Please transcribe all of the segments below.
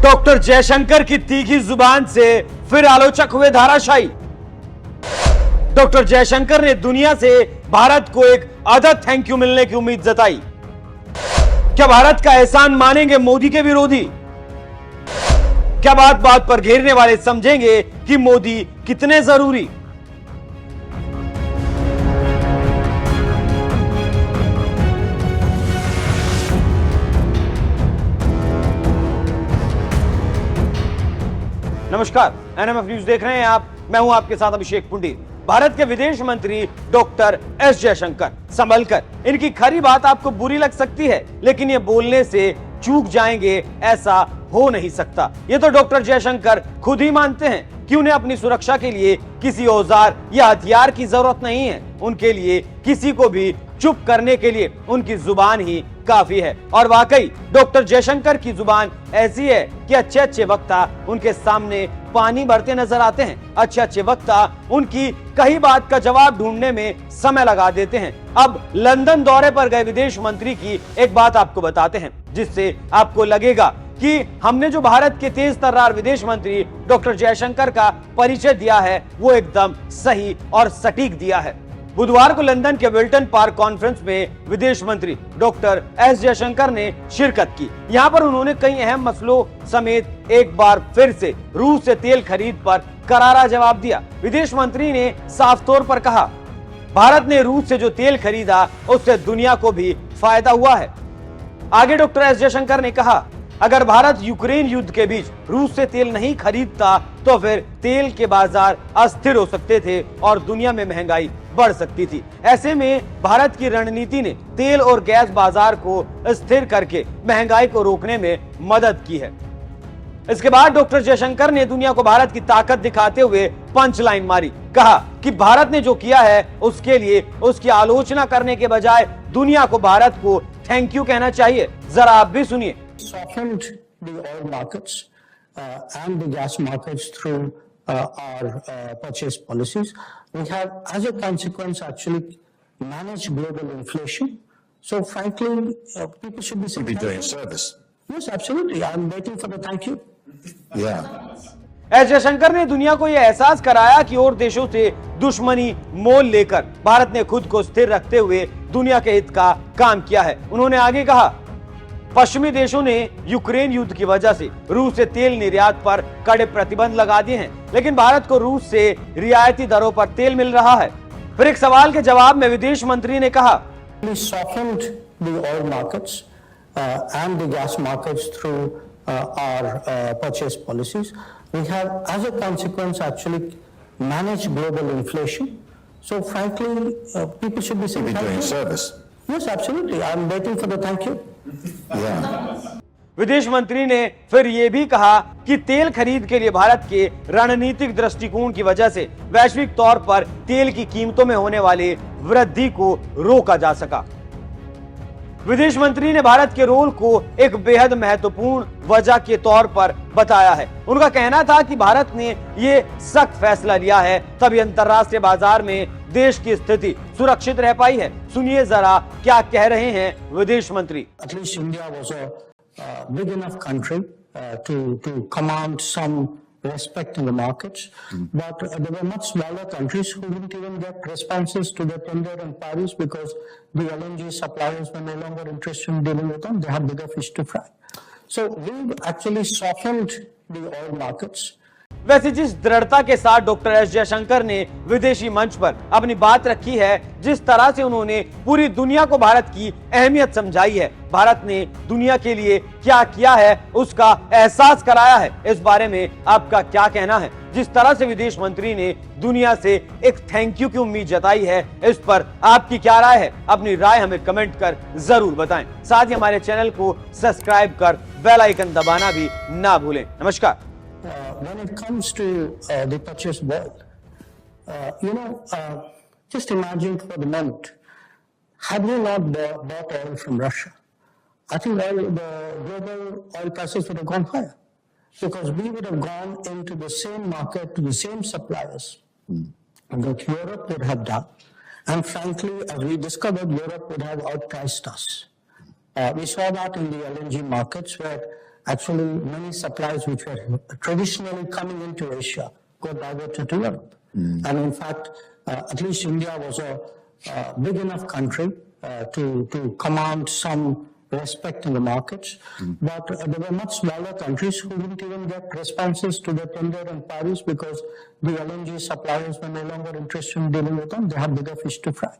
Doctor Jaishankar की तीखी जुबान से फिर आलोचक हुए धाराशायी। डॉक्टर जयशंकर ने दुनिया से भारत को एक आधा थैंक यू मिलने की उम्मीद जताई। क्या भारत का एहसान मानेंगे मोदी के विरोधी? क्या बात बात पर घेरने वाले समझेंगे कि मोदी कितने जरूरी? नमस्कार, एनएमएफ न्यूज देख रहे हैं आप। मैं हूं आपके साथ अभिषेक पुंडी। भारत के विदेश मंत्री डॉक्टर एस जयशंकर, संभलकर। इनकी खरी बात आपको बुरी लग सकती है, लेकिन ये बोलने से चूक जाएंगे ऐसा हो नहीं सकता। ये तो डॉक्टर जयशंकर खुद ही मानते हैं कि उन्हें अपनी सुरक्षा के लिए किसी औजार या हथियार की जरूरत नहीं है। उनके लिए किसी को भी चुप करने के लिए उनकी जुबान ही काफी है। और वाकई डॉक्टर जयशंकर की जुबान ऐसी है कि अच्छे अच्छे वक्ता उनके सामने पानी भरते नजर आते हैं। अच्छे अच्छे वक्ता उनकी कही बात का जवाब ढूंढने में समय लगा देते हैं। अब लंदन दौरे पर गए विदेश मंत्री की एक बात आपको बताते हैं, जिससे आपको लगेगा कि हमने जो भारत के तेज तर्रार विदेश मंत्री डॉक्टर जयशंकर का परिचय दिया है वो एकदम सही और सटीक दिया है। बुधवार को लंदन के विल्टन पार्क कॉन्फ्रेंस में विदेश मंत्री डॉक्टर एस जयशंकर ने शिरकत की। यहां पर उन्होंने कई अहम मसलों समेत एक बार फिर से रूस से तेल खरीद पर करारा जवाब दिया। विदेश मंत्री ने साफ तौर पर कहा, भारत ने रूस से जो तेल खरीदा उससे दुनिया को भी फायदा हुआ है। आगे डॉक्टर एस जयशंकर ने कहा, अगर भारत यूक्रेन युद्ध के बीच रूस से तेल नहीं खरीदता तो फिर तेल के बाजार अस्थिर हो सकते थे और दुनिया में महंगाई बढ़ सकती थी। ऐसे में भारत की रणनीति ने तेल और गैस बाजार को स्थिर करके महंगाई को रोकने में मदद की है। इसके बाद डॉक्टर जयशंकर ने दुनिया को भारत की ताकत दिखाते हुए पंच लाइन मारी। कहा कि भारत ने जो किया है उसके लिए उसकी आलोचना करने के बजाय दुनिया को भारत को थैंक यू कहना चाहिए। जरा आप भी सुनिए। Softened the oil markets and the gas markets through our purchase policies. We have, as a consequence, actually managed global inflation. So, frankly, people should be saying, doing service. Yes, absolutely. I'm waiting for the thank you. Yeah. S Jaishankar ने दुनिया को यह एहसास कराया कि और देशों से दुश्मनी मोल लेकर भारत ने खुद को स्थिर रखते हुए दुनिया के हित का काम किया है। उन्होंने आगे कहा, पश्चिमी देशों ने यूक्रेन युद्ध की वजह से रूस से तेल निर्यात पर कड़े प्रतिबंध लगा दिए हैं, लेकिन भारत को रूस से रियायती दरों पर तेल मिल रहा है। फिर एक सवाल के जवाब में विदेश मंत्री ने कहा, We softened the oil markets and the gas markets through our purchase policies. We have, as a consequence, actually managed global inflation. So, frankly, people should be saying, doing service. Yes, absolutely. I'm waiting for the thank you. Yeah. विदेश मंत्री ने फिर यह भी कहा कि तेल खरीद के लिए भारत के रणनीतिक दृष्टिकोण की वजह से वैश्विक तौर पर तेल की कीमतों में होने वाली वृद्धि को रोका जा सका। विदेश मंत्री ने भारत के रोल को एक बेहद महत्वपूर्ण वजह के तौर पर बताया है। उनका कहना था कि भारत ने ये सख्त फैसला लिया है तभी अंतर्राष्ट्रीय बाजार में देश की स्थिति सुरक्षित रह पाई है। सुनिए जरा क्या कह रहे हैं विदेश मंत्री। At least India was a big enough country to command some respect in the markets, but there were much smaller countries who didn't even get responses to their tender inquiries because the LNG suppliers were no longer interested in dealing with them. They had bigger fish to fry. So we've actually softened the oil markets. वैसे जिस दृढ़ता के साथ doctor S Jaishankar ने विदेशी मंच पर अपनी बात रखी है, जिस तरह से उन्होंने पूरी दुनिया को भारत की अहमियत समझाई है, भारत ने दुनिया के लिए क्या किया है उसका एहसास कराया है, इस बारे में आपका क्या कहना है? जिस तरह से विदेश मंत्री ने दुनिया से एक थैंक यू की उम्मीद जताई है, इस पर आपकी क्या राय है? अपनी राय हमें कमेंट कर जरूर बताएं। साथ ही हमारे चैनल को सब्सक्राइब कर बेल आइकन दबाना भी ना भूलें। नमस्कार। When it comes to the purchase world, just imagine for the moment, had we not bought oil from Russia, I think the global oil prices would have gone higher because we would have gone into the same market to the same suppliers that Europe would have done. And frankly, as we discovered, Europe would have outpriced us. We saw that in the LNG markets where actually many supplies which were traditionally coming into Asia got diverted to Europe. And in fact, at least India was a big enough country to command some respect in the markets, but there were much smaller countries who didn't even get responses to their tender inquiries because the LNG suppliers were no longer interested in dealing with them. They had bigger fish to fry.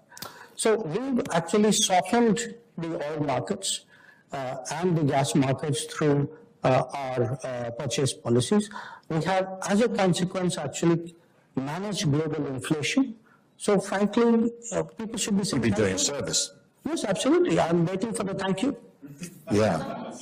So we've actually softened the oil markets and the gas markets through our purchase policies. We have, as a consequence, actually managed global inflation. So frankly, people should be You'd be doing a service. Yes, absolutely. I'm waiting for the thank you. Yeah.